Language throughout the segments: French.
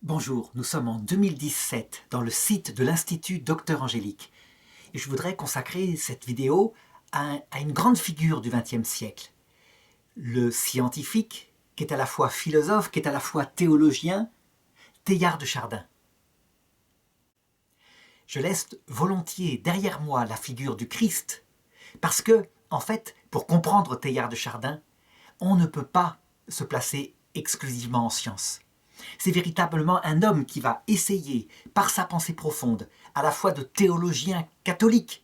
Bonjour, nous sommes en 2017 dans le site de l'Institut Docteur Angélique et je voudrais consacrer cette vidéo à une grande figure du XXe siècle, le scientifique qui est à la fois philosophe, qui est à la fois théologien, Teilhard de Chardin. Je laisse volontiers derrière moi la figure du Christ parce que, en fait, pour comprendre Teilhard de Chardin, on ne peut pas se placer exclusivement en science. C'est véritablement un homme qui va essayer, par sa pensée profonde, à la fois de théologien catholique,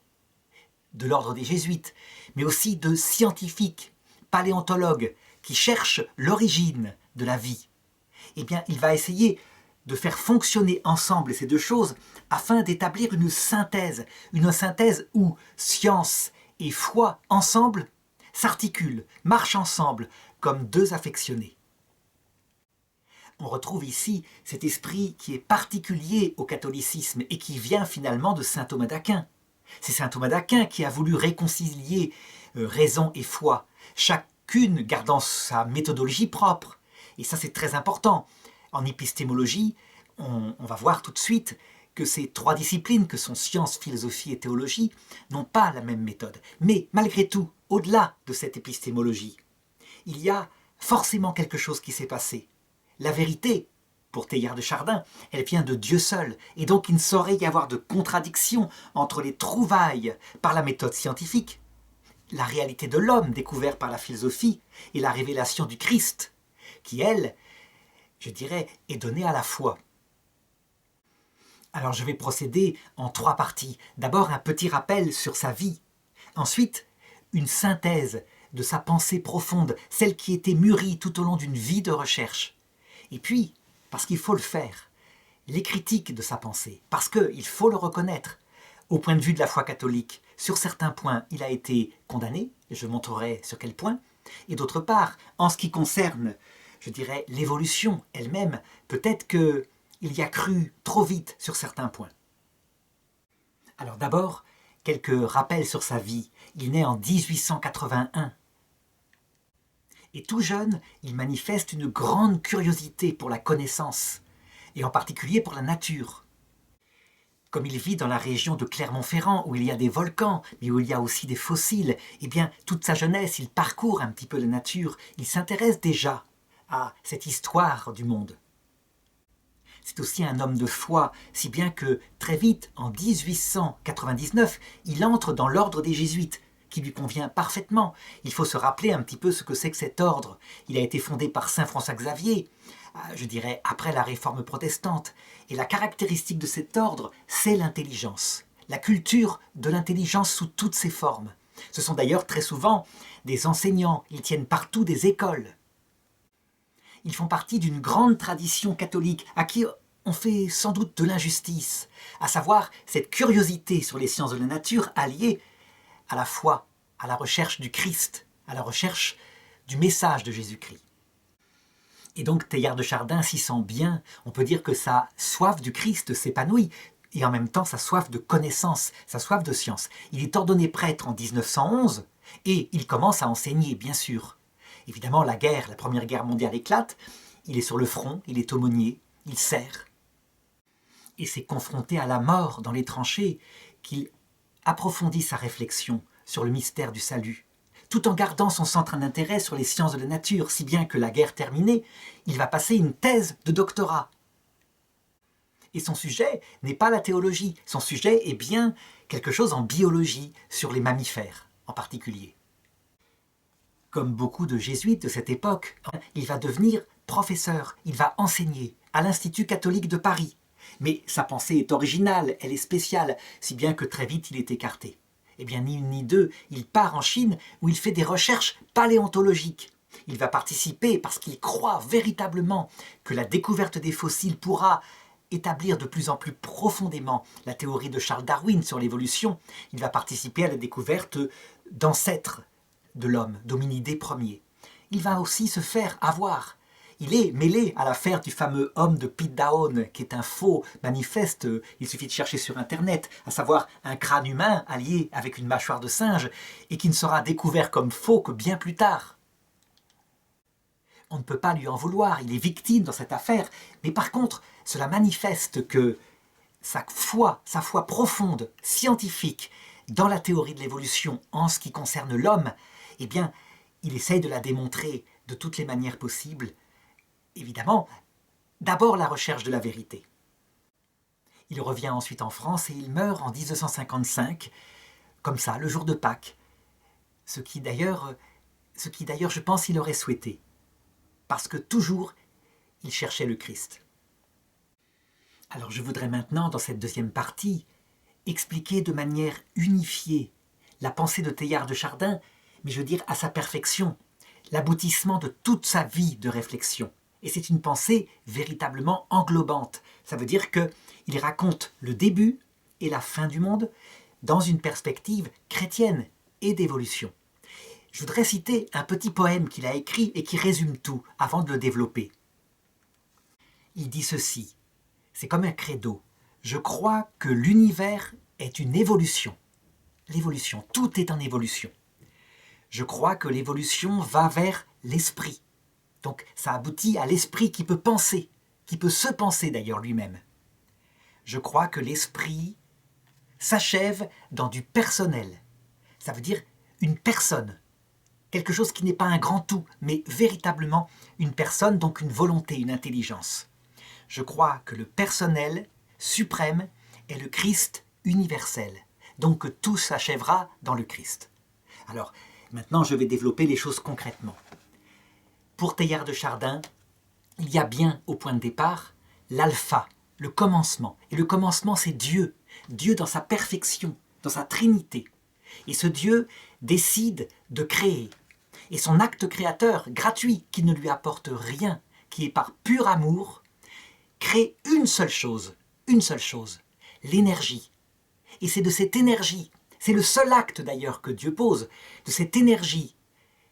de l'ordre des jésuites, mais aussi de scientifique, paléontologue, qui cherche l'origine de la vie. Eh bien, il va essayer de faire fonctionner ensemble ces deux choses afin d'établir une synthèse où science et foi ensemble s'articulent, marchent ensemble comme deux affectionnés. On retrouve ici cet esprit qui est particulier au catholicisme et qui vient finalement de saint Thomas d'Aquin. C'est saint Thomas d'Aquin qui a voulu réconcilier raison et foi, chacune gardant sa méthodologie propre. Et ça, c'est très important. En épistémologie, on va voir tout de suite que ces trois disciplines que sont science, philosophie et théologie n'ont pas la même méthode. Mais malgré tout, au-delà de cette épistémologie, il y a forcément quelque chose qui s'est passé. La vérité, pour Teilhard de Chardin, elle vient de Dieu seul, et donc il ne saurait y avoir de contradiction entre les trouvailles par la méthode scientifique, la réalité de l'homme découverte par la philosophie, et la révélation du Christ, qui, elle, je dirais, est donnée à la foi. Alors je vais procéder en trois parties. D'abord un petit rappel sur sa vie, ensuite une synthèse de sa pensée profonde, celle qui était mûrie tout au long d'une vie de recherche. Et puis, parce qu'il faut le faire, les critiques de sa pensée, parce qu'il faut le reconnaître, au point de vue de la foi catholique, sur certains points, il a été condamné, et je montrerai sur quel point, et d'autre part, en ce qui concerne, je dirais, l'évolution elle-même, peut-être qu'il y a cru trop vite sur certains points. Alors d'abord, quelques rappels sur sa vie. Il naît en 1881. Et tout jeune, il manifeste une grande curiosité pour la connaissance, et en particulier pour la nature. Comme il vit dans la région de Clermont-Ferrand, où il y a des volcans, mais où il y a aussi des fossiles, eh bien, toute sa jeunesse, il parcourt un petit peu la nature, il s'intéresse déjà à cette histoire du monde. C'est aussi un homme de foi, si bien que très vite, en 1899, il entre dans l'ordre des Jésuites, qui lui convient parfaitement. Il faut se rappeler un petit peu ce que c'est que cet ordre. Il a été fondé par saint François Xavier, je dirais après la réforme protestante. Et la caractéristique de cet ordre, c'est l'intelligence. La culture de l'intelligence sous toutes ses formes. Ce sont d'ailleurs très souvent des enseignants, ils tiennent partout des écoles. Ils font partie d'une grande tradition catholique à qui on fait sans doute de l'injustice, à savoir cette curiosité sur les sciences de la nature alliée à la foi, à la recherche du Christ, à la recherche du message de Jésus-Christ. Et donc Teilhard de Chardin s'y sent bien, on peut dire que sa soif du Christ s'épanouit, et en même temps sa soif de connaissance, sa soif de science. Il est ordonné prêtre en 1911, et il commence à enseigner, bien sûr. Évidemment, la Première Guerre mondiale éclate, il est sur le front, il est aumônier, il sert. Et c'est confronté à la mort dans les tranchées qu'il approfondit sa réflexion sur le mystère du salut, tout en gardant son centre d'intérêt sur les sciences de la nature, si bien que la guerre terminée, il va passer une thèse de doctorat. Et son sujet n'est pas la théologie, son sujet est bien quelque chose en biologie, sur les mammifères en particulier. Comme beaucoup de jésuites de cette époque, il va devenir professeur, il va enseigner à l'Institut catholique de Paris. Mais sa pensée est originale, elle est spéciale, si bien que très vite il est écarté. Eh bien, ni une ni deux, il part en Chine où il fait des recherches paléontologiques. Il va participer parce qu'il croit véritablement que la découverte des fossiles pourra établir de plus en plus profondément la théorie de Charles Darwin sur l'évolution. Il va participer à la découverte d'ancêtres de l'homme, d'hominidés premiers. Il va aussi se faire avoir. Il est mêlé à l'affaire du fameux homme de Piltdown, qui est un faux manifeste, il suffit de chercher sur internet, à savoir un crâne humain allié avec une mâchoire de singe, et qui ne sera découvert comme faux que bien plus tard. on ne peut pas lui en vouloir, il est victime dans cette affaire, mais par contre, cela manifeste que sa foi profonde, scientifique, dans la théorie de l'évolution en ce qui concerne l'homme, eh bien, il essaye de la démontrer de toutes les manières possibles. Évidemment, d'abord la recherche de la vérité. Il revient ensuite en France et il meurt en 1955, comme ça, le jour de Pâques, ce qui d'ailleurs, je pense, il aurait souhaité, parce que toujours, il cherchait le Christ. Alors je voudrais maintenant, dans cette deuxième partie, expliquer de manière unifiée la pensée de Teilhard de Chardin, mais je veux dire à sa perfection, l'aboutissement de toute sa vie de réflexion. Et c'est une pensée véritablement englobante. Ça veut dire qu'il raconte le début et la fin du monde dans une perspective chrétienne et d'évolution. Je voudrais citer un petit poème qu'il a écrit et qui résume tout avant de le développer. Il dit ceci, c'est comme un credo. Je crois que l'univers est une évolution. L'évolution, tout est en évolution. Je crois que l'évolution va vers l'esprit. Donc ça aboutit à l'esprit qui peut penser, qui peut se penser d'ailleurs lui-même. Je crois que l'esprit s'achève dans du personnel. Ça veut dire une personne. Quelque chose qui n'est pas un grand tout, mais véritablement une personne, donc une volonté, une intelligence. Je crois que le personnel suprême est le Christ universel, donc que tout s'achèvera dans le Christ. Alors, maintenant je vais développer les choses concrètement. Pour Teilhard de Chardin, il y a bien au point de départ l'alpha, le commencement. Et le commencement, c'est Dieu. Dieu dans sa perfection, dans sa trinité. Et ce Dieu décide de créer. Et son acte créateur, gratuit, qui ne lui apporte rien, qui est par pur amour, crée une seule chose, l'énergie. Et c'est de cette énergie, c'est le seul acte d'ailleurs que Dieu pose, de cette énergie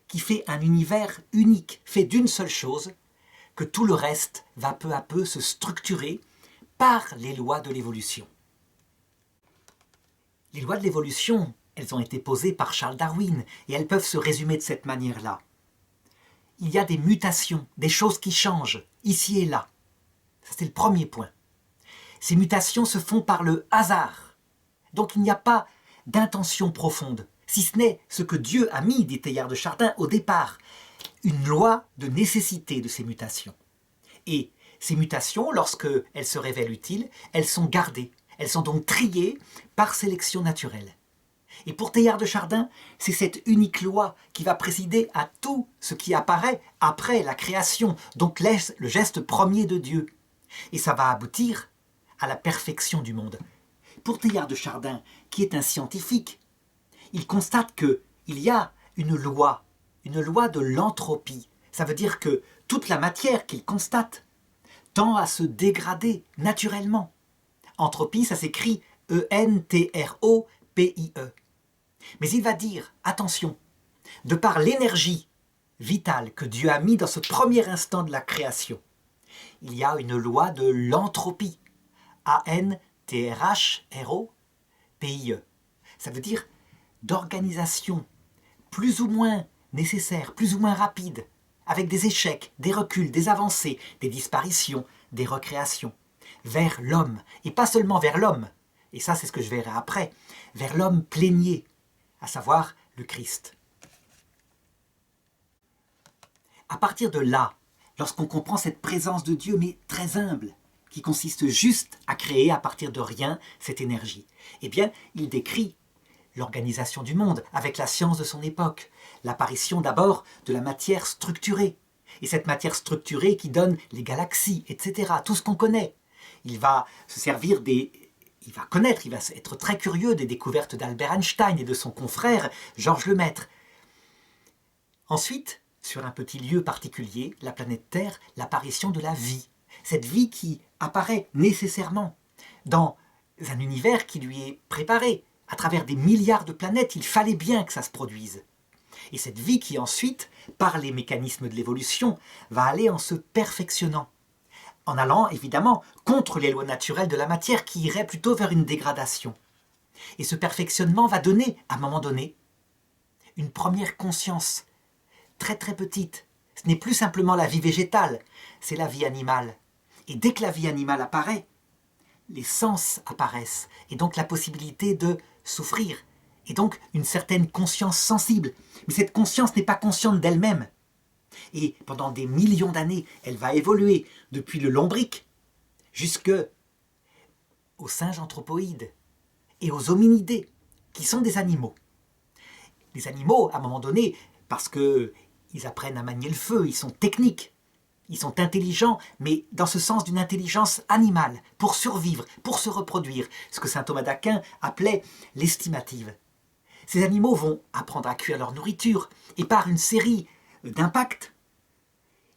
qui fait un univers unique, fait d'une seule chose, que tout le reste va peu à peu se structurer par les lois de l'évolution. Les lois de l'évolution, elles ont été posées par Charles Darwin et elles peuvent se résumer de cette manière-là. Il y a des mutations, des choses qui changent, ici et là. Ça, c'est le premier point. Ces mutations se font par le hasard. Donc il n'y a pas d'intention profonde, si ce n'est ce que Dieu a mis, dit Teilhard de Chardin, au départ, une loi de nécessité de ces mutations. Et ces mutations, lorsqu'elles se révèlent utiles, elles sont gardées. Elles sont donc triées par sélection naturelle. Et pour Teilhard de Chardin, c'est cette unique loi qui va présider à tout ce qui apparaît après la création, donc le geste premier de Dieu. Et ça va aboutir à la perfection du monde. Pour Teilhard de Chardin, qui est un scientifique, il constate qu'il y a une loi de l'entropie. Ça veut dire que toute la matière qu'il constate tend à se dégrader naturellement. Entropie, ça s'écrit E-N-T-R-O-P-I-E. Mais il va dire, attention, de par l'énergie vitale que Dieu a mis dans ce premier instant de la création, il y a une loi de l'entropie. A-N-T-R-H-R-O-P-I-E. Ça veut dire d'organisation plus ou moins nécessaire, plus ou moins rapide, avec des échecs, des reculs, des avancées, des disparitions, des recréations, vers l'homme, et pas seulement vers l'homme, et ça c'est ce que je verrai après, vers l'homme plénier, à savoir le Christ. À partir de là, lorsqu'on comprend cette présence de Dieu, mais très humble, qui consiste juste à créer à partir de rien cette énergie, eh bien, il décrit l'organisation du monde avec la science de son époque, l'apparition d'abord de la matière structurée, et cette matière structurée qui donne les galaxies, etc., tout ce qu'on connaît. Il va se servir il va être très curieux des découvertes d'Albert Einstein et de son confrère Georges Lemaître. Ensuite, sur un petit lieu particulier, la planète Terre, l'apparition de la vie. Cette vie qui apparaît nécessairement dans un univers qui lui est préparé. À travers des milliards de planètes, il fallait bien que ça se produise. Et cette vie qui ensuite, par les mécanismes de l'évolution, va aller en se perfectionnant. En allant, évidemment, contre les lois naturelles de la matière qui iraient plutôt vers une dégradation. Et ce perfectionnement va donner, à un moment donné, une première conscience, très très petite, Ce n'est plus simplement la vie végétale, c'est la vie animale. Et dès que la vie animale apparaît, les sens apparaissent, et donc la possibilité de souffrir, et donc une certaine conscience sensible. Mais cette conscience n'est pas consciente d'elle-même. Et pendant des millions d'années, elle va évoluer depuis le lombric jusque aux singes anthropoïdes et aux hominidés, qui sont des animaux. Les animaux, à un moment donné, parce qu'ils apprennent à manier le feu, ils sont techniques, ils sont intelligents, mais dans ce sens d'une intelligence animale, pour survivre, pour se reproduire, ce que saint Thomas d'Aquin appelait l'estimative. Ces animaux vont apprendre à cuire leur nourriture, et par une série d'impacts,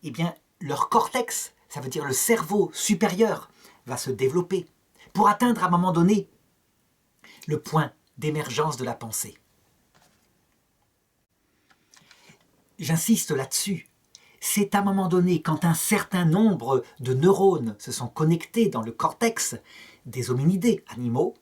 eh bien, leur cortex, ça veut dire le cerveau supérieur, va se développer, pour atteindre à un moment donné le point d'émergence de la pensée. J'insiste là-dessus. C'est à un moment donné, quand un certain nombre de neurones se sont connectés dans le cortex des hominidés animaux,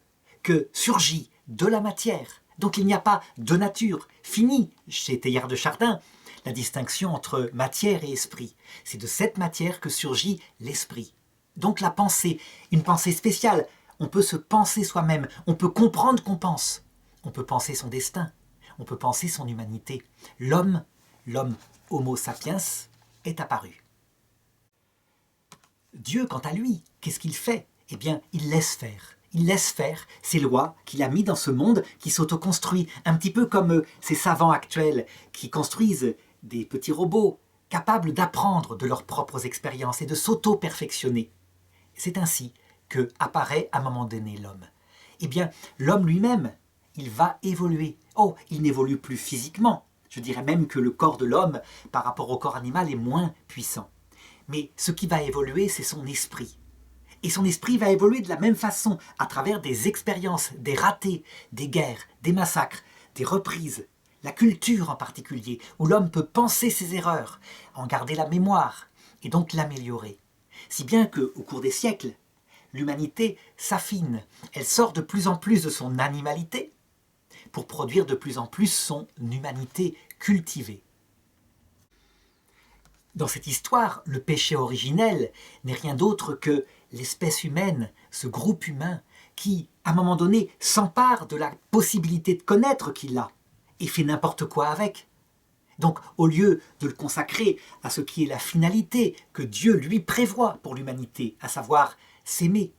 que surgit de la matière. Donc il n'y a pas de nature. Fini, chez Teilhard de Chardin, la distinction entre matière et esprit. C'est de cette matière que surgit l'esprit. Donc la pensée, une pensée spéciale. On peut se penser soi-même, on peut comprendre qu'on pense. On peut penser son destin, on peut penser son humanité. L'homme Homo sapiens, est apparu. Dieu, quant à lui, qu'est-ce qu'il fait? Eh bien, il laisse faire. Il laisse faire ces lois qu'il a mis dans ce monde qui s'autoconstruit, un petit peu comme ces savants actuels qui construisent des petits robots capables d'apprendre de leurs propres expériences et de s'auto-perfectionner. C'est ainsi que apparaît à un moment donné l'homme. Eh bien, l'homme lui-même, il va évoluer. Oh, il n'évolue plus physiquement. Je dirais même que le corps de l'homme, par rapport au corps animal, est moins puissant. Mais ce qui va évoluer, c'est son esprit. Et son esprit va évoluer de la même façon, à travers des expériences, des ratés, des guerres, des massacres, des reprises, la culture en particulier, où l'homme peut penser ses erreurs, en garder la mémoire, et donc l'améliorer. Si bien qu'au cours des siècles, l'humanité s'affine, elle sort de plus en plus de son animalité, pour produire de plus en plus son humanité cultivée. Dans cette histoire, le péché originel n'est rien d'autre que l'espèce humaine, ce groupe humain, qui, à un moment donné, s'empare de la possibilité de connaître qu'il a, et fait n'importe quoi avec. Donc, au lieu de le consacrer à ce qui est la finalité que Dieu lui prévoit pour l'humanité, à savoir s'aimer,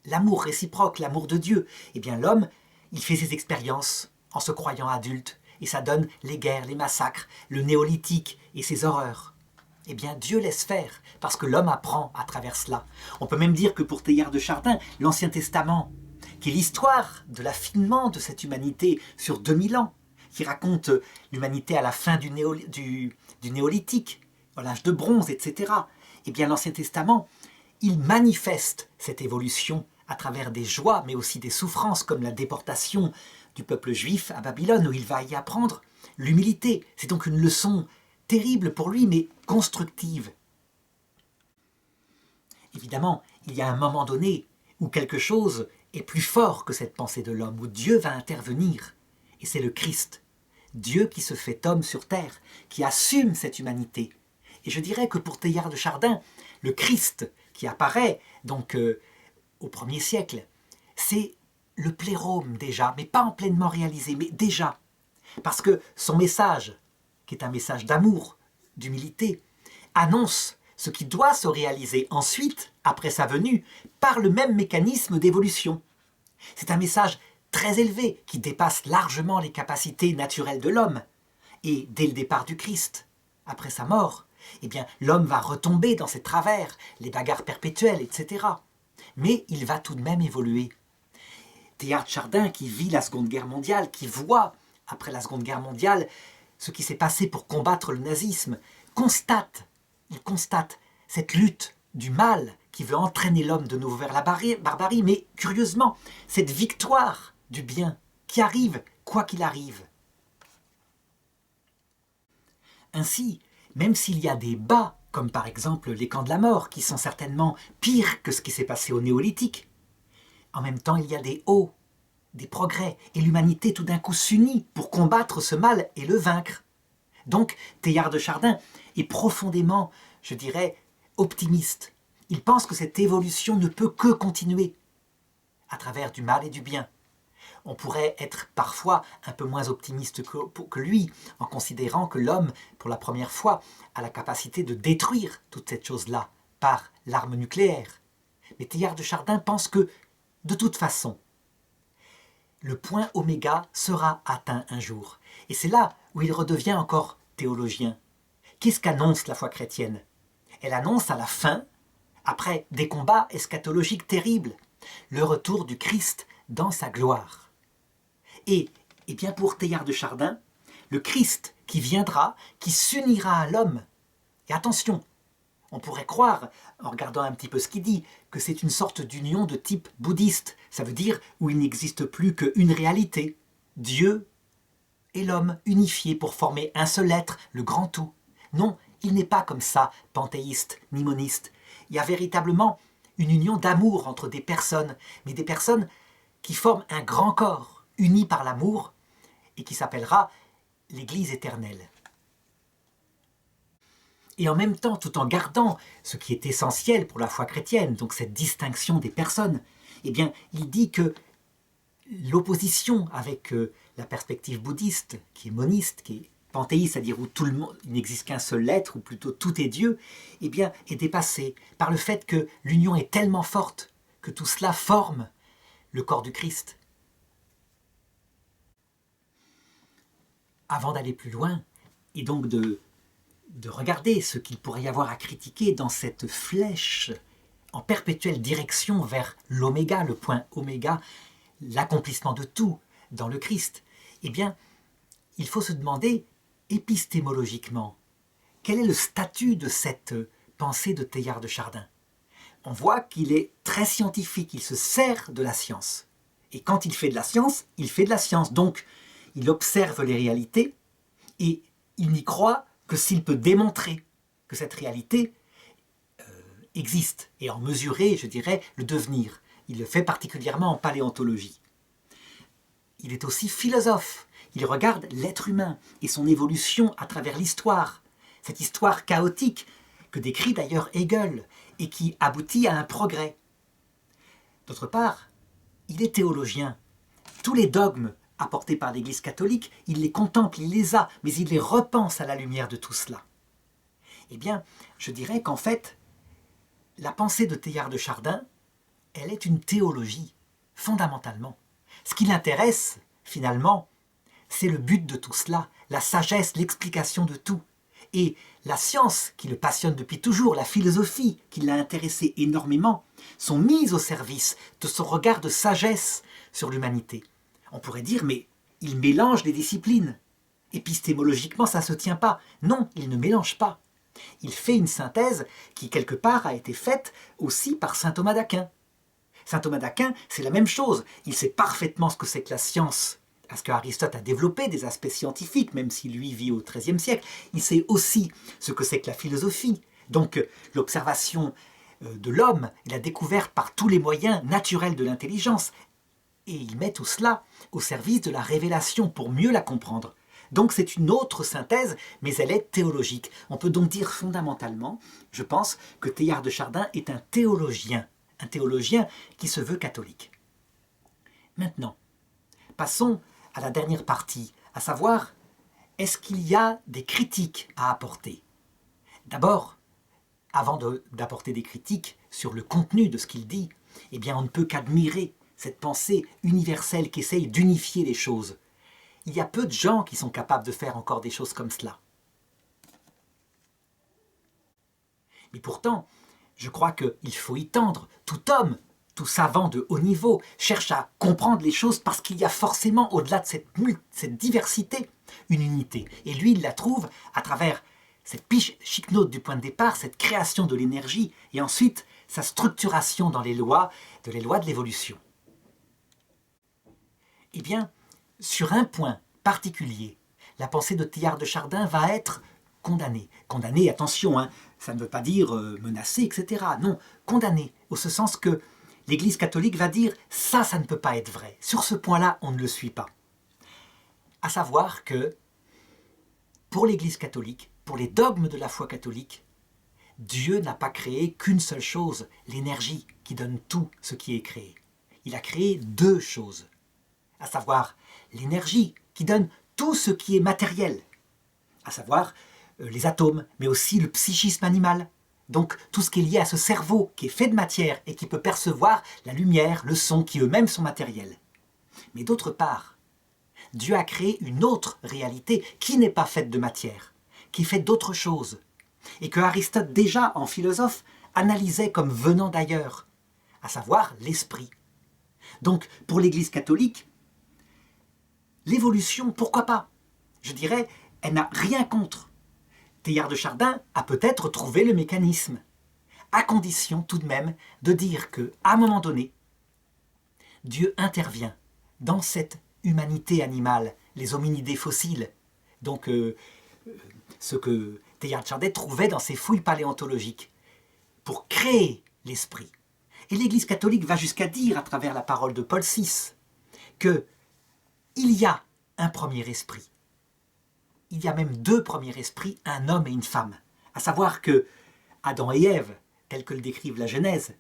l'amour réciproque, l'amour de Dieu, eh bien l'homme, il fait ses expériences en se croyant adulte, et ça donne les guerres, les massacres, le néolithique et ses horreurs. Eh bien, Dieu laisse faire, parce que l'homme apprend à travers cela. On peut même dire que pour Teilhard de Chardin, l'Ancien Testament, qui est l'histoire de l'affinement de cette humanité sur 2000 ans, qui raconte l'humanité à la fin du néolithique, à l'âge de bronze, etc. Eh bien, l'Ancien Testament, il manifeste cette évolution à travers des joies, mais aussi des souffrances, comme la déportation du peuple juif à Babylone, où il va y apprendre l'humilité. C'est donc une leçon terrible pour lui, mais constructive. Évidemment, il y a un moment donné où quelque chose est plus fort que cette pensée de l'homme, où Dieu va intervenir. Et c'est le Christ, Dieu qui se fait homme sur terre, qui assume cette humanité. Et je dirais que pour Teilhard de Chardin, le Christ qui apparaît donc au 1er siècle, c'est le plérôme déjà, mais pas en pleinement réalisé, mais déjà. Parce que son message, qui est un message d'amour, d'humilité, annonce ce qui doit se réaliser ensuite, après sa venue, par le même mécanisme d'évolution. C'est un message très élevé, qui dépasse largement les capacités naturelles de l'homme. Et dès le départ du Christ, après sa mort, eh bien, l'homme va retomber dans ses travers, les bagarres perpétuelles, etc. Mais il va tout de même évoluer. Teilhard de Chardin, qui vit la Seconde Guerre mondiale, qui voit, après la Seconde Guerre mondiale, ce qui s'est passé pour combattre le nazisme, il constate cette lutte du mal qui veut entraîner l'homme de nouveau vers la barbarie, mais curieusement, cette victoire du bien qui arrive quoi qu'il arrive. Ainsi, même s'il y a des bas, comme par exemple les camps de la mort, qui sont certainement pires que ce qui s'est passé au néolithique, en même temps il y a des hauts, des progrès, et l'humanité tout d'un coup s'unit pour combattre ce mal et le vaincre. Donc Teilhard de Chardin est profondément, je dirais, optimiste. Il pense que cette évolution ne peut que continuer à travers du mal et du bien. On pourrait être parfois un peu moins optimiste que lui, en considérant que l'homme, pour la première fois, a la capacité de détruire toute cette chose-là par l'arme nucléaire. Mais Teilhard de Chardin pense que, de toute façon, le point oméga sera atteint un jour. Et c'est là où il redevient encore théologien. Qu'est-ce qu'annonce la foi chrétienne? Elle annonce à la fin, après des combats eschatologiques terribles, le retour du Christ dans sa gloire. Et bien pour Teilhard de Chardin, le Christ qui viendra, qui s'unira à l'homme, et attention, on pourrait croire, en regardant un petit peu ce qu'il dit, que c'est une sorte d'union de type bouddhiste. Ça veut dire où il n'existe plus qu'une réalité, Dieu et l'homme unifiés pour former un seul être, le grand tout. Non, il n'est pas comme ça, panthéiste ni moniste. Il y a véritablement une union d'amour entre des personnes, mais des personnes qui forment un grand corps, uni par l'amour, et qui s'appellera l'Église éternelle. Et en même temps, tout en gardant ce qui est essentiel pour la foi chrétienne, donc cette distinction des personnes, eh bien, il dit que l'opposition avec la perspective bouddhiste, qui est moniste, qui est panthéiste, c'est-à-dire où tout le monde, il n'existe qu'un seul être, ou plutôt tout est Dieu, eh bien, est dépassée par le fait que l'union est tellement forte que tout cela forme le corps du Christ. Avant d'aller plus loin, et donc de regarder ce qu'il pourrait y avoir à critiquer dans cette flèche en perpétuelle direction vers l'oméga, le point oméga, l'accomplissement de tout dans le Christ, eh bien, il faut se demander épistémologiquement, quel est le statut de cette pensée de Teilhard de Chardin? On voit qu'il est très scientifique, il se sert de la science. Et quand il fait de la science, il fait de la science. Donc, il observe les réalités et il n'y croit que s'il peut démontrer que cette réalité existe et en mesurer, je dirais, le devenir. Il le fait particulièrement en paléontologie. Il est aussi philosophe. Il regarde l'être humain et son évolution à travers l'histoire. Cette histoire chaotique que décrit d'ailleurs Hegel et qui aboutit à un progrès. D'autre part, il est théologien. Tous les dogmes apportés par l'Église catholique, il les contemple, il les a, mais il les repense à la lumière de tout cela. Eh bien, je dirais qu'en fait, la pensée de Teilhard de Chardin, elle est une théologie, fondamentalement. Ce qui l'intéresse, finalement, c'est le but de tout cela, la sagesse, l'explication de tout. Et la science, qui le passionne depuis toujours, la philosophie, qui l'a intéressé énormément, sont mises au service de son regard de sagesse sur l'humanité. On pourrait dire, mais il mélange les disciplines. Épistémologiquement, ça ne se tient pas. Non, il ne mélange pas. Il fait une synthèse qui, quelque part, a été faite aussi par saint Thomas d'Aquin. Saint Thomas d'Aquin, c'est la même chose. Il sait parfaitement ce que c'est que la science, parce qu'Aristote a développé des aspects scientifiques, même si lui vit au XIIIe siècle. Il sait aussi ce que c'est que la philosophie. Donc, l'observation de l'homme et la découverte par tous les moyens naturels de l'intelligence. Et il met tout cela au service de la révélation pour mieux la comprendre. Donc c'est une autre synthèse, mais elle est théologique. On peut donc dire fondamentalement, je pense, que Teilhard de Chardin est un théologien qui se veut catholique. Maintenant, passons à la dernière partie, à savoir, est-ce qu'il y a des critiques à apporter? D'abord, avant d'apporter des critiques sur le contenu de ce qu'il dit, eh bien on ne peut qu'admirer cette pensée universelle qui essaye d'unifier les choses. Il y a peu de gens qui sont capables de faire encore des choses comme cela. Mais pourtant, je crois qu'il faut y tendre. Tout homme, tout savant de haut niveau, cherche à comprendre les choses parce qu'il y a forcément, au-delà de cette diversité, une unité. Et lui, il la trouve à travers cette chiquenote du point de départ, cette création de l'énergie, et ensuite sa structuration dans les lois de l'évolution. Eh bien, sur un point particulier, la pensée de Teilhard de Chardin va être condamnée. Condamnée, attention, ça ne veut pas dire menacée, etc. Non, condamnée, au ce sens que l'Église catholique va dire « ça ne peut pas être vrai ». Sur ce point-là, on ne le suit pas. À savoir que, pour l'Église catholique, pour les dogmes de la foi catholique, Dieu n'a pas créé qu'une seule chose, l'énergie qui donne tout ce qui est créé. Il a créé deux choses, à savoir l'énergie qui donne tout ce qui est matériel, à savoir les atomes, mais aussi le psychisme animal. Donc tout ce qui est lié à ce cerveau qui est fait de matière et qui peut percevoir la lumière, le son, qui eux-mêmes sont matériels. Mais d'autre part, Dieu a créé une autre réalité qui n'est pas faite de matière, qui est faite d'autre chose, et que Aristote déjà en philosophe analysait comme venant d'ailleurs, à savoir l'esprit. Donc pour l'Église catholique, l'évolution, pourquoi pas? Je dirais, elle n'a rien contre. Teilhard de Chardin a peut-être trouvé le mécanisme, à condition tout de même de dire qu'à un moment donné, Dieu intervient dans cette humanité animale, les hominidés fossiles, donc ce que Teilhard de Chardin trouvait dans ses fouilles paléontologiques, pour créer l'esprit. Et l'Église catholique va jusqu'à dire, à travers la parole de Paul VI, qu'il y a un premier esprit. Il y a même deux premiers esprits, un homme et une femme. À savoir que Adam et Ève, tels que le décrivent la Genèse,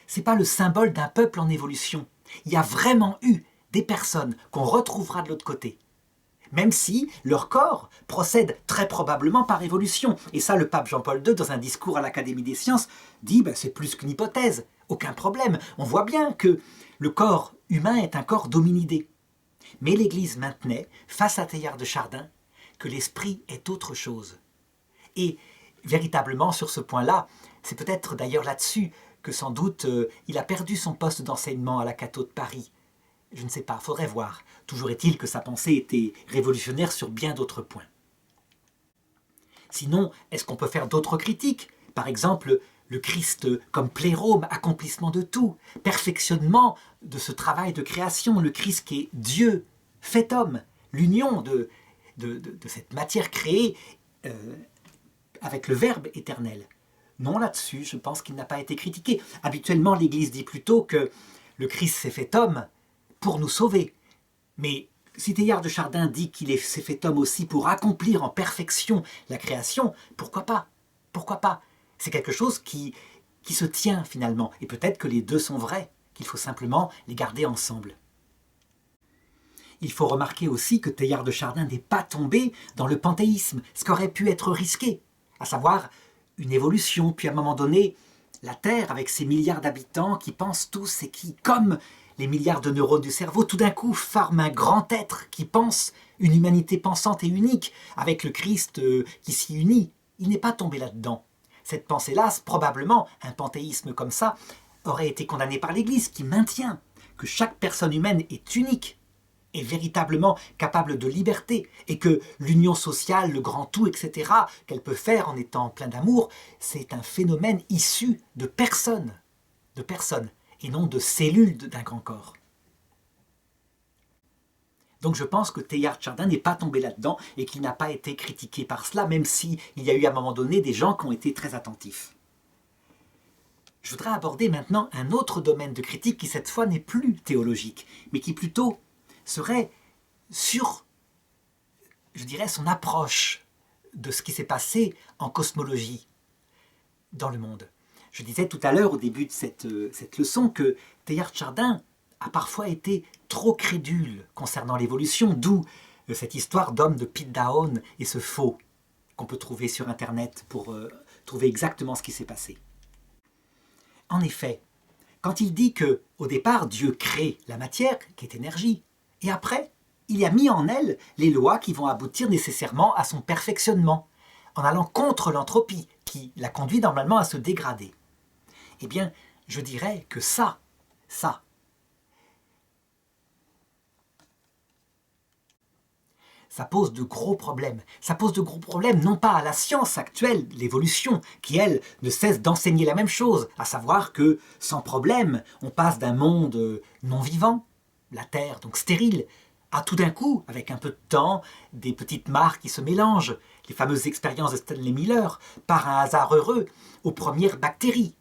ce n'est pas le symbole d'un peuple en évolution. Il y a vraiment eu des personnes qu'on retrouvera de l'autre côté. Même si leur corps procède très probablement par évolution. Et ça, le pape Jean-Paul II, dans un discours à l'Académie des sciences, dit c'est plus qu'une hypothèse, aucun problème. On voit bien que le corps humain est un corps d'hominidé. Mais l'Église maintenait, face à Teilhard de Chardin, que l'esprit est autre chose. Et véritablement, sur ce point-là, c'est peut-être d'ailleurs là-dessus que sans doute il a perdu son poste d'enseignement à la Catho de Paris. Je ne sais pas, faudrait voir. Toujours est-il que sa pensée était révolutionnaire sur bien d'autres points. Sinon, est-ce qu'on peut faire d'autres critiques? Par exemple, le Christ comme plérôme, accomplissement de tout, perfectionnement de ce travail de création, le Christ qui est Dieu, fait homme, l'union de cette matière créée avec le Verbe éternel. Non, là-dessus, je pense qu'il n'a pas été critiqué. Habituellement, l'Église dit plutôt que le Christ s'est fait homme pour nous sauver. Mais si Teilhard de Chardin dit qu'il s'est fait homme aussi pour accomplir en perfection la création, pourquoi pas? Pourquoi pas? C'est quelque chose qui se tient finalement. Et peut-être que les deux sont vrais, qu'il faut simplement les garder ensemble. Il faut remarquer aussi que Teilhard de Chardin n'est pas tombé dans le panthéisme, ce qui aurait pu être risqué, à savoir une évolution, puis à un moment donné, la Terre, avec ses milliards d'habitants qui pensent tous et qui, comme les milliards de neurones du cerveau, tout d'un coup forment un grand être qui pense, une humanité pensante et unique, avec le Christ qui s'y unit. Il n'est pas tombé là-dedans. Cette pensée-là, probablement, un panthéisme comme ça, aurait été condamné par l'Église, qui maintient que chaque personne humaine est unique, est véritablement capable de liberté, et que l'union sociale, le grand tout, etc., qu'elle peut faire en étant plein d'amour, c'est un phénomène issu de personnes, et non de cellules d'un grand corps. Donc je pense que Teilhard de Chardin n'est pas tombé là-dedans, et qu'il n'a pas été critiqué par cela, même s'il y a eu à un moment donné des gens qui ont été très attentifs. Je voudrais aborder maintenant un autre domaine de critique qui cette fois n'est plus théologique, mais qui plutôt serait sur, je dirais, son approche de ce qui s'est passé en cosmologie dans le monde. Je disais tout à l'heure, au début de cette leçon, que Teilhard de Chardin a parfois été trop crédule concernant l'évolution, d'où cette histoire d'homme de Piltdown et ce faux qu'on peut trouver sur Internet pour trouver exactement ce qui s'est passé. En effet, quand il dit que, au départ, Dieu crée la matière, qui est énergie, et après, il a mis en elle les lois qui vont aboutir nécessairement à son perfectionnement, en allant contre l'entropie, qui la conduit normalement à se dégrader. Eh bien, je dirais que ça pose de gros problèmes. Ça pose de gros problèmes non pas à la science actuelle, l'évolution, qui elle ne cesse d'enseigner la même chose, à savoir que, sans problème, on passe d'un monde non vivant, la Terre donc stérile, à tout d'un coup, avec un peu de temps, des petites marques qui se mélangent, les fameuses expériences de Stanley Miller, par un hasard heureux, aux premières bactéries.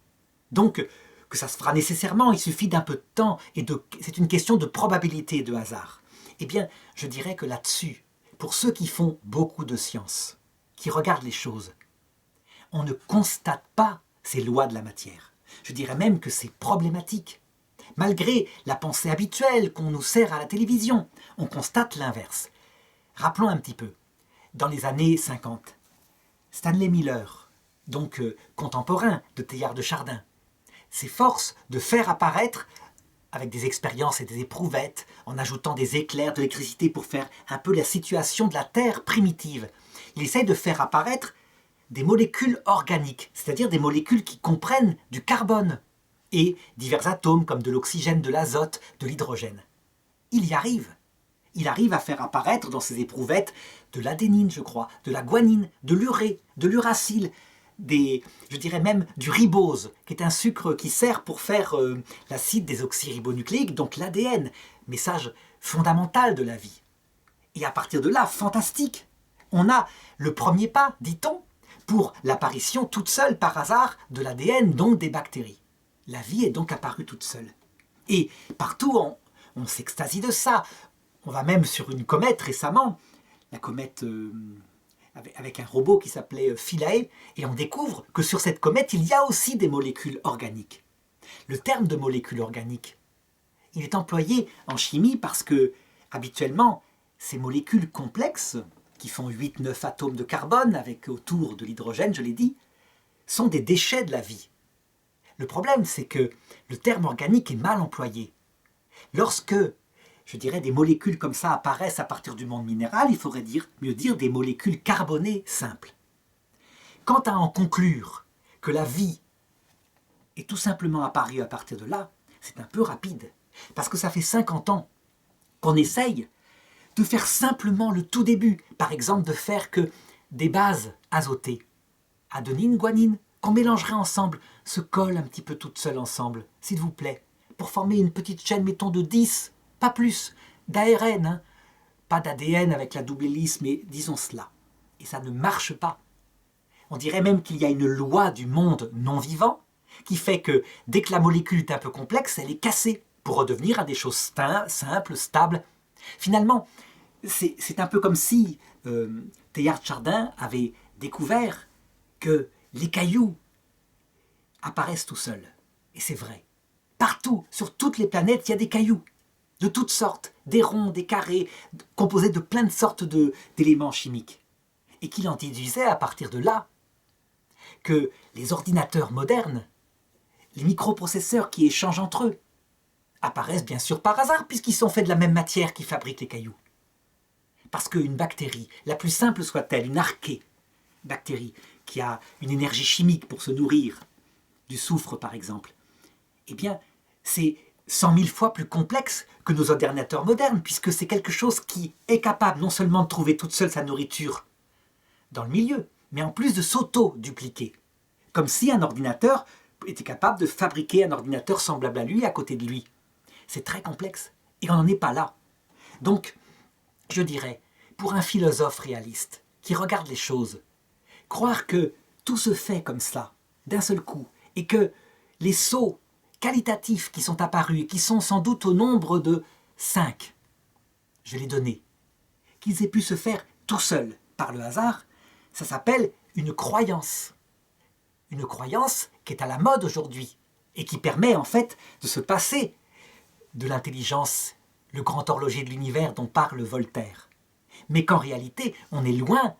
Donc, que ça se fera nécessairement, il suffit d'un peu de temps, et c'est une question de probabilité et de hasard. Eh bien, je dirais que là-dessus, pour ceux qui font beaucoup de science, qui regarde les choses. On ne constate pas ces lois de la matière. Je dirais même que c'est problématique. Malgré la pensée habituelle qu'on nous sert à la télévision, on constate l'inverse. Rappelons un petit peu. Dans les années 50, Stanley Miller, donc contemporain de Teilhard de Chardin, s'efforce de faire apparaître, avec des expériences et des éprouvettes, en ajoutant des éclairs, de l'électricité pour faire un peu la situation de la Terre primitive. Il essaye de faire apparaître des molécules organiques, c'est-à-dire des molécules qui comprennent du carbone et divers atomes comme de l'oxygène, de l'azote, de l'hydrogène. Il y arrive. Il arrive à faire apparaître dans ses éprouvettes de l'adénine, je crois, de la guanine, de l'urée, de l'uracile, je dirais même du ribose, qui est un sucre qui sert pour faire l'acide désoxyribonucléique, donc l'ADN, message fondamental de la vie. Et à partir de là, fantastique, on a le premier pas, dit-on, pour l'apparition toute seule par hasard de l'ADN, donc des bactéries. La vie est donc apparue toute seule. Et partout, on s'extasie de ça. On va même sur une comète récemment, la comète avec un robot qui s'appelait Philae, et on découvre que sur cette comète, il y a aussi des molécules organiques. Le terme de molécule organique, il est employé en chimie parce que, habituellement, ces molécules complexes, qui font 8-9 atomes de carbone avec autour de l'hydrogène, je l'ai dit, sont des déchets de la vie. Le problème, c'est que le terme organique est mal employé. Lorsque, je dirais, des molécules comme ça apparaissent à partir du monde minéral, il faudrait mieux dire des molécules carbonées simples. Quant à en conclure que la vie est tout simplement apparue à partir de là, c'est un peu rapide. Parce que ça fait 50 ans qu'on essaye de faire simplement le tout début. Par exemple, de faire que des bases azotées, adenine, guanine, qu'on mélangerait ensemble, se collent un petit peu toutes seules ensemble, s'il vous plaît, pour former une petite chaîne, mettons, de 10, pas plus, d'ARN, hein. Pas d'ADN avec la double hélice, mais disons cela. Et ça ne marche pas. On dirait même qu'il y a une loi du monde non vivant qui fait que dès que la molécule est un peu complexe, elle est cassée pour redevenir à des choses simples, stables. Finalement, c'est un peu comme si Teilhard de Chardin avait découvert que les cailloux apparaissent tout seuls. Et c'est vrai. Partout, sur toutes les planètes, il y a des cailloux. De toutes sortes, des ronds, des carrés, composés de plein de sortes d'éléments chimiques. Et qu'il en déduisait à partir de là que les ordinateurs modernes, les microprocesseurs qui échangent entre eux, apparaissent bien sûr par hasard puisqu'ils sont faits de la même matière qui fabrique les cailloux. Parce qu'une bactérie, la plus simple soit-elle, une archée, bactérie qui a une énergie chimique pour se nourrir, du soufre par exemple, eh bien c'est 100 000 fois plus complexe que nos ordinateurs modernes puisque c'est quelque chose qui est capable non seulement de trouver toute seule sa nourriture dans le milieu, mais en plus de s'auto-dupliquer. Comme si un ordinateur était capable de fabriquer un ordinateur semblable à lui à côté de lui. C'est très complexe et on n'en est pas là. Donc, je dirais, pour un philosophe réaliste qui regarde les choses, croire que tout se fait comme ça, d'un seul coup, et que les sauts qualitatifs qui sont apparus, et qui sont sans doute au nombre de 5, je l'ai donné, qu'ils aient pu se faire tout seuls par le hasard, ça s'appelle une croyance. Une croyance qui est à la mode aujourd'hui et qui permet en fait de se passer de l'intelligence, le grand horloger de l'univers dont parle Voltaire. Mais qu'en réalité, on est loin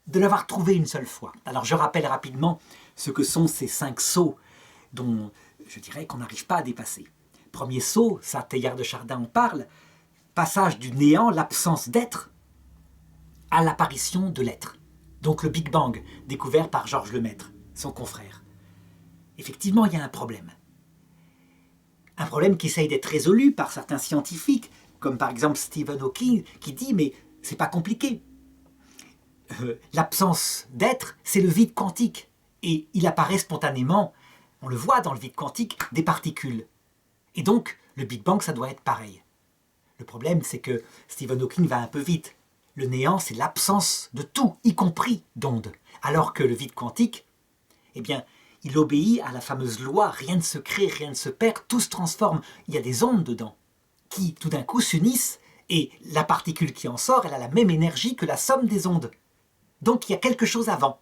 de l'avoir trouvé une seule fois. Alors je rappelle rapidement ce que sont ces 5 sauts dont je dirais qu'on n'arrive pas à dépasser. Premier saut, ça Teilhard de Chardin en parle, passage du néant, l'absence d'être, à l'apparition de l'être. Donc le Big Bang, découvert par Georges Lemaître, son confrère. Effectivement, il y a un problème. Un problème qui essaye d'être résolu par certains scientifiques, comme par exemple Stephen Hawking, qui dit « mais c'est pas compliqué. L'absence d'être, c'est le vide quantique. Et il apparaît spontanément, on le voit dans le vide quantique, des particules. Et donc, le Big Bang, ça doit être pareil. Le problème, c'est que Stephen Hawking va un peu vite. Le néant, c'est l'absence de tout, y compris d'ondes. Alors que le vide quantique, eh bien, il obéit à la fameuse loi, rien ne se crée, rien ne se perd, tout se transforme. Il y a des ondes dedans, qui tout d'un coup s'unissent, et la particule qui en sort, elle a la même énergie que la somme des ondes. Donc il y a quelque chose avant.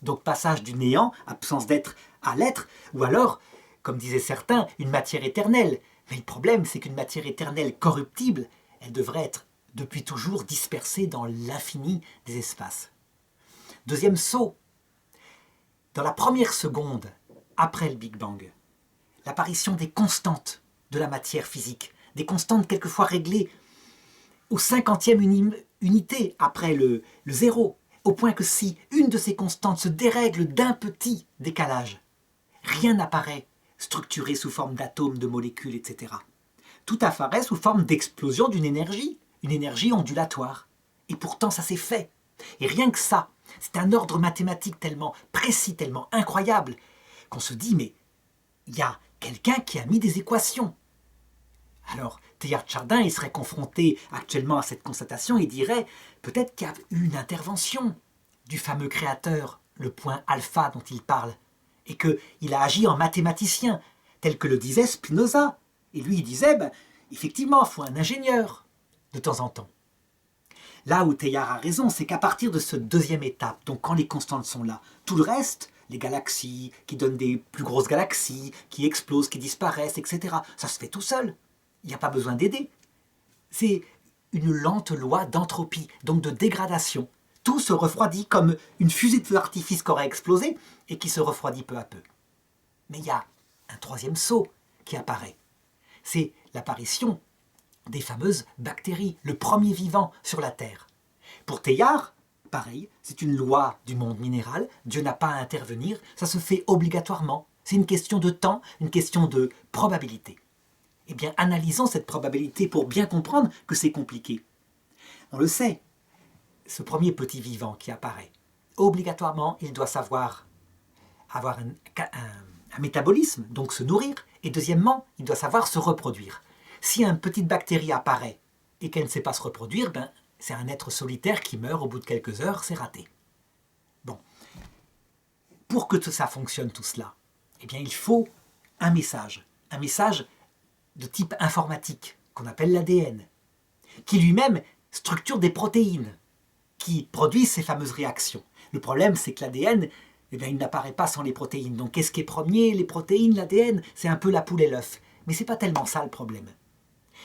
Donc passage du néant, absence d'être, à l'être, ou alors, comme disaient certains, une matière éternelle. Mais le problème, c'est qu'une matière éternelle corruptible, elle devrait être depuis toujours dispersée dans l'infini des espaces. Deuxième saut, dans la première seconde après le Big Bang, l'apparition des constantes de la matière physique, des constantes quelquefois réglées au 50e unité après le zéro, au point que si une de ces constantes se dérègle d'un petit décalage, rien n'apparaît structuré sous forme d'atomes, de molécules, etc. Tout apparaît sous forme d'explosion d'une énergie, une énergie ondulatoire. Et pourtant ça s'est fait. Et rien que ça, c'est un ordre mathématique tellement précis, tellement incroyable, qu'on se dit, mais il y a quelqu'un qui a mis des équations. Alors, Teilhard de Chardin, il serait confronté actuellement à cette constatation et dirait peut-être qu'il y a eu une intervention du fameux créateur, le point alpha dont il parle, et qu'il a agi en mathématicien, tel que le disait Spinoza. Et lui, il disait, effectivement, il faut un ingénieur, de temps en temps. Là où Teilhard a raison, c'est qu'à partir de cette deuxième étape, donc quand les constantes sont là, tout le reste, les galaxies, qui donnent des plus grosses galaxies, qui explosent, qui disparaissent, etc., ça se fait tout seul. Il n'y a pas besoin d'aider. C'est une lente loi d'entropie, donc de dégradation. Tout se refroidit comme une fusée de feu d'artifice qui aurait explosé et qui se refroidit peu à peu. Mais il y a un troisième saut qui apparaît. C'est l'apparition des fameuses bactéries, le premier vivant sur la Terre. Pour Teilhard, pareil, c'est une loi du monde minéral, Dieu n'a pas à intervenir, ça se fait obligatoirement. C'est une question de temps, une question de probabilité. Eh bien, analysons cette probabilité pour bien comprendre que c'est compliqué. On le sait, ce premier petit vivant qui apparaît, obligatoirement, il doit savoir avoir un métabolisme, donc se nourrir, et deuxièmement, il doit savoir se reproduire. Si une petite bactérie apparaît et qu'elle ne sait pas se reproduire, c'est un être solitaire qui meurt au bout de quelques heures, c'est raté. Bon, pour que tout ça fonctionne, tout cela, eh bien, il faut un message de type informatique, qu'on appelle l'ADN, qui lui-même structure des protéines qui produisent ces fameuses réactions. Le problème, c'est que l'ADN, il n'apparaît pas sans les protéines. Donc, qu'est-ce qui est premier? Les protéines, l'ADN, c'est un peu la poule et l'œuf. Mais ce n'est pas tellement ça le problème.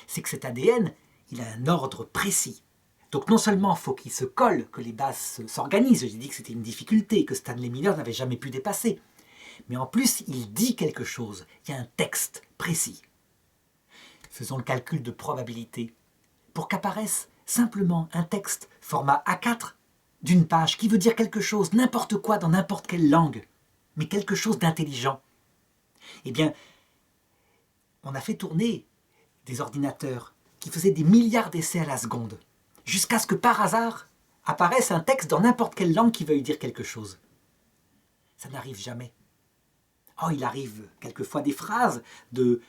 C'est que cet ADN, il a un ordre précis. Donc, non seulement il faut qu'il se colle, que les bases s'organisent, j'ai dit que c'était une difficulté, que Stanley Miller n'avait jamais pu dépasser, mais en plus, il dit quelque chose. Il y a un texte précis. Faisons le calcul de probabilité. Pour qu'apparaisse simplement un texte format A4 d'une page qui veut dire quelque chose, n'importe quoi dans n'importe quelle langue, mais quelque chose d'intelligent, eh bien, on a fait tourner des ordinateurs qui faisaient des milliards d'essais à la seconde, jusqu'à ce que par hasard apparaisse un texte dans n'importe quelle langue qui veuille dire quelque chose. Ça n'arrive jamais. Oh, il arrive quelquefois des phrases de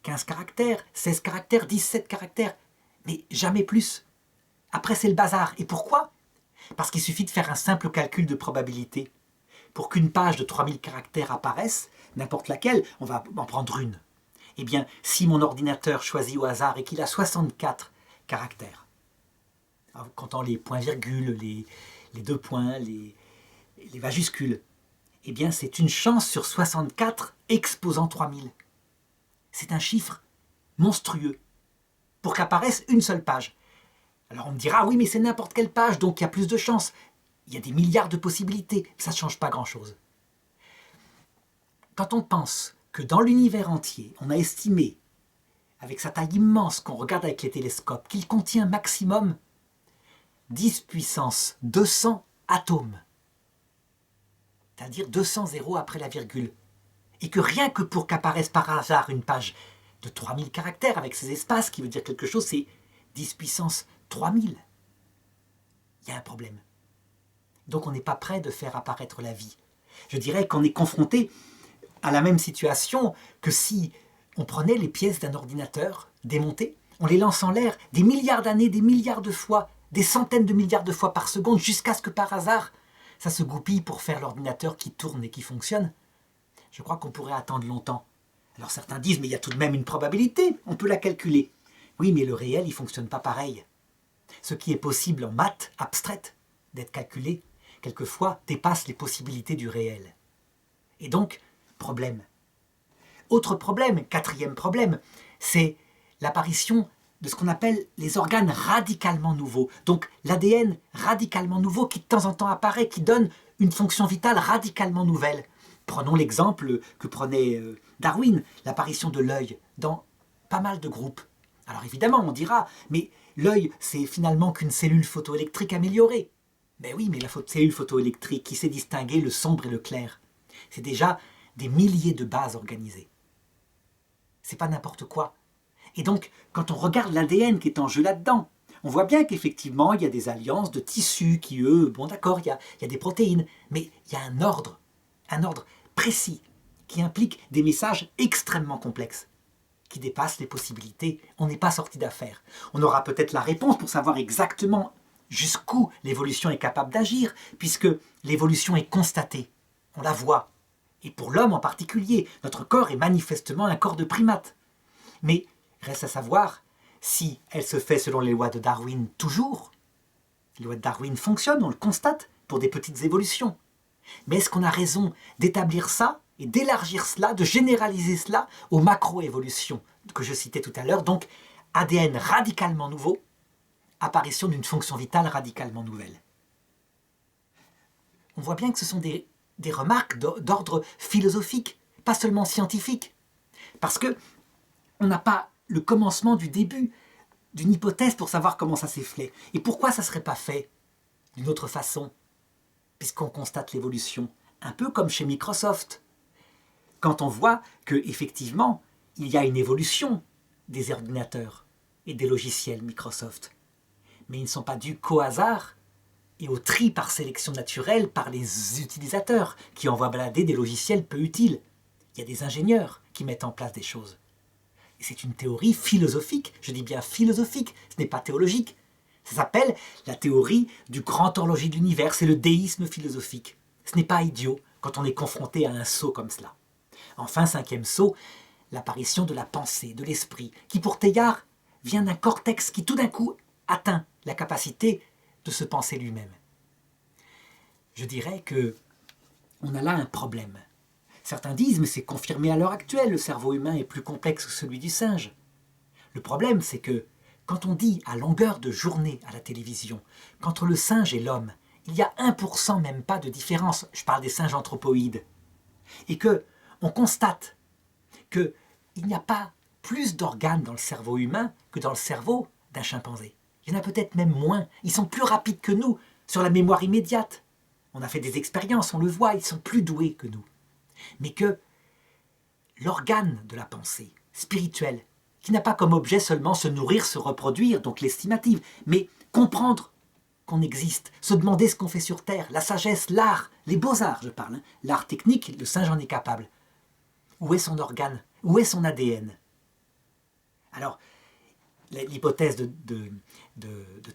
15 caractères, 16 caractères, 17 caractères, mais jamais plus. Après, c'est le bazar. Et pourquoi? Parce qu'il suffit de faire un simple calcul de probabilité. Pour qu'une page de 3000 caractères apparaisse, n'importe laquelle, on va en prendre une. Eh bien, si mon ordinateur choisit au hasard et qu'il a 64 caractères, en comptant les points-virgules, les deux points, les majuscules, eh bien, c'est une chance sur 64 exposant 3000. C'est un chiffre monstrueux pour qu'apparaisse une seule page. Alors on me dira, oui, mais c'est n'importe quelle page, donc il y a plus de chances. Il y a des milliards de possibilités, ça ne change pas grand-chose. Quand on pense que dans l'univers entier, on a estimé, avec sa taille immense qu'on regarde avec les télescopes, qu'il contient maximum 10 puissance 200 atomes, c'est-à-dire 200 zéros après la virgule, et que rien que pour qu'apparaisse par hasard une page de 3000 caractères avec ces espaces qui veut dire quelque chose, c'est 10 puissance 3000. Il y a un problème. Donc on n'est pas prêt de faire apparaître la vie. Je dirais qu'on est confronté à la même situation que si on prenait les pièces d'un ordinateur démontées, on les lance en l'air des milliards d'années, des milliards de fois, des centaines de milliards de fois par seconde, jusqu'à ce que par hasard, ça se goupille pour faire l'ordinateur qui tourne et qui fonctionne. Je crois qu'on pourrait attendre longtemps. Alors certains disent, mais il y a tout de même une probabilité, on peut la calculer. Oui, mais le réel, il ne fonctionne pas pareil. Ce qui est possible en maths abstraites d'être calculé, quelquefois dépasse les possibilités du réel. Et donc, problème. Autre problème, quatrième problème, c'est l'apparition de ce qu'on appelle les organes radicalement nouveaux. Donc l'ADN radicalement nouveau qui de temps en temps apparaît, qui donne une fonction vitale radicalement nouvelle. Prenons l'exemple que prenait Darwin, l'apparition de l'œil dans pas mal de groupes. Alors évidemment, on dira, mais l'œil, c'est finalement qu'une cellule photoélectrique améliorée. Mais oui, mais la cellule photoélectrique qui sait distinguer le sombre et le clair, c'est déjà des milliers de bases organisées. C'est pas n'importe quoi. Et donc, quand on regarde l'ADN qui est en jeu là-dedans, on voit bien qu'effectivement, il y a des alliances de tissus qui, eux, bon d'accord, il y a des protéines, mais il y a un ordre précis, qui implique des messages extrêmement complexes, qui dépassent les possibilités. On n'est pas sorti d'affaire. On aura peut-être la réponse pour savoir exactement jusqu'où l'évolution est capable d'agir, puisque l'évolution est constatée. On la voit. Et pour l'homme en particulier, notre corps est manifestement un corps de primate. Mais reste à savoir si elle se fait selon les lois de Darwin toujours. Les lois de Darwin fonctionnent, on le constate, pour des petites évolutions. Mais est-ce qu'on a raison d'établir ça et d'élargir cela, de généraliser cela aux macro-évolutions que je citais tout à l'heure, donc ADN radicalement nouveau, apparition d'une fonction vitale radicalement nouvelle. On voit bien que ce sont des remarques d'ordre philosophique, pas seulement scientifique. Parce que on n'a pas le commencement du début d'une hypothèse pour savoir comment ça s'est fait. Et pourquoi ça ne serait pas fait d'une autre façon, puisqu'on constate l'évolution, un peu comme chez Microsoft. Quand on voit qu'effectivement, il y a une évolution des ordinateurs et des logiciels Microsoft. Mais ils ne sont pas dus qu'au hasard et au tri par sélection naturelle par les utilisateurs qui envoient balader des logiciels peu utiles. Il y a des ingénieurs qui mettent en place des choses. Et c'est une théorie philosophique, je dis bien philosophique, ce n'est pas théologique. Ça s'appelle la théorie du grand horloger de l'univers, c'est le déisme philosophique. Ce n'est pas idiot quand on est confronté à un saut comme cela. Enfin, cinquième saut, l'apparition de la pensée, de l'esprit, qui pour Teilhard vient d'un cortex qui tout d'un coup atteint la capacité de se penser lui-même. Je dirais que on a là un problème. Certains disent, mais c'est confirmé à l'heure actuelle, le cerveau humain est plus complexe que celui du singe. Le problème, c'est que quand on dit à longueur de journée à la télévision qu'entre le singe et l'homme, il y a 1% même pas de différence, je parle des singes anthropoïdes, et que on constate qu'il n'y a pas plus d'organes dans le cerveau humain que dans le cerveau d'un chimpanzé. Il y en a peut-être même moins. Ils sont plus rapides que nous sur la mémoire immédiate. On a fait des expériences, on le voit, ils sont plus doués que nous. Mais que l'organe de la pensée spirituelle, qui n'a pas comme objet seulement se nourrir, se reproduire, donc l'estimative, mais comprendre qu'on existe, se demander ce qu'on fait sur Terre, la sagesse, l'art, les beaux-arts, je parle, l'art technique, le singe en est capable. Où est son organe? Où est son ADN? Alors, l'hypothèse de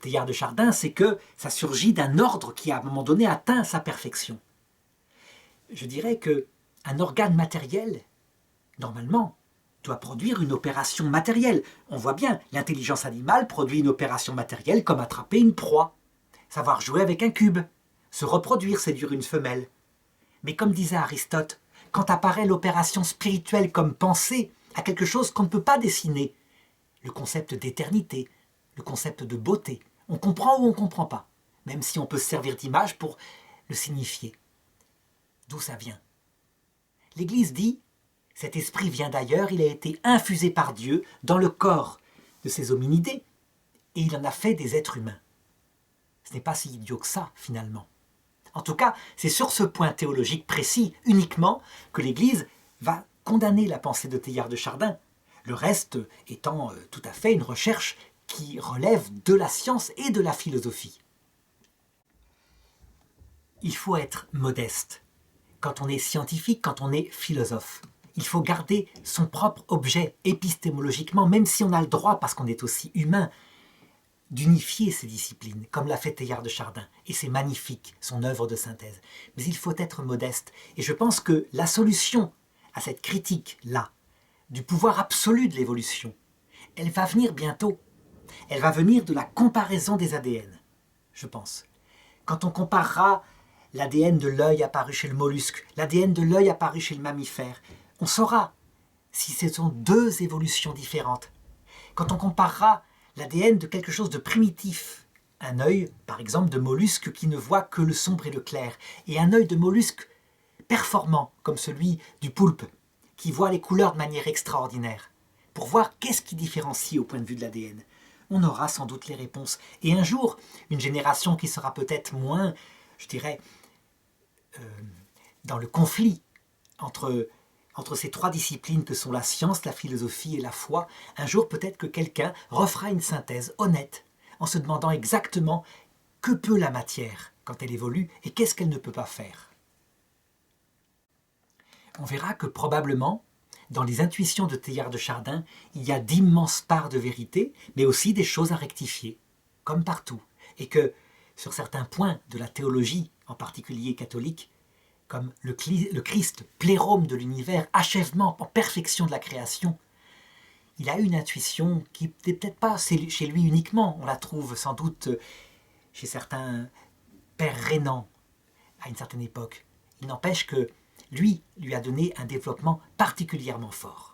Teilhard de Chardin, c'est que ça surgit d'un ordre qui, à un moment donné, atteint sa perfection. Je dirais qu'un organe matériel, normalement, doit produire une opération matérielle. On voit bien, l'intelligence animale produit une opération matérielle comme attraper une proie, savoir jouer avec un cube, se reproduire, séduire une femelle. Mais comme disait Aristote, quand apparaît l'opération spirituelle comme pensée à quelque chose qu'on ne peut pas dessiner, le concept d'éternité, le concept de beauté, on comprend ou on ne comprend pas, même si on peut se servir d'image pour le signifier. D'où ça vient? L'Église dit, cet esprit vient d'ailleurs, il a été infusé par Dieu dans le corps de ces hominidés, et il en a fait des êtres humains. Ce n'est pas si idiot que ça, finalement. En tout cas, c'est sur ce point théologique précis, uniquement, que l'Église va condamner la pensée de Teilhard de Chardin, le reste étant tout à fait une recherche qui relève de la science et de la philosophie. Il faut être modeste quand on est scientifique, quand on est philosophe. Il faut garder son propre objet épistémologiquement, même si on a le droit, parce qu'on est aussi humain, d'unifier ces disciplines, comme l'a fait Teilhard de Chardin. Et c'est magnifique, son œuvre de synthèse. Mais il faut être modeste. Et je pense que la solution à cette critique-là, du pouvoir absolu de l'évolution, elle va venir bientôt. Elle va venir de la comparaison des ADN, je pense. quand on comparera l'ADN de l'œil apparu chez le mollusque, l'ADN de l'œil apparu chez le mammifère, on saura si ce sont deux évolutions différentes. Quand on comparera l'ADN de quelque chose de primitif, un œil, par exemple, de mollusque qui ne voit que le sombre et le clair, et un œil de mollusque performant, comme celui du poulpe, qui voit les couleurs de manière extraordinaire, pour voir qu'est-ce qui différencie au point de vue de l'ADN. On aura sans doute les réponses. Et un jour, une génération qui sera peut-être moins, je dirais, dans le conflit entre ces trois disciplines que sont la science, la philosophie et la foi, un jour peut-être que quelqu'un refera une synthèse honnête en se demandant exactement que peut la matière quand elle évolue et qu'est-ce qu'elle ne peut pas faire. On verra que probablement, dans les intuitions de Teilhard de Chardin, il y a d'immenses parts de vérité, mais aussi des choses à rectifier, comme partout, et que sur certains points de la théologie, en particulier catholique, comme le Christ, plérome de l'univers, achèvement, en perfection de la création, il a une intuition qui n'est peut-être pas chez lui uniquement, on la trouve sans doute chez certains pères rénants à une certaine époque. Il n'empêche que lui a donné un développement particulièrement fort.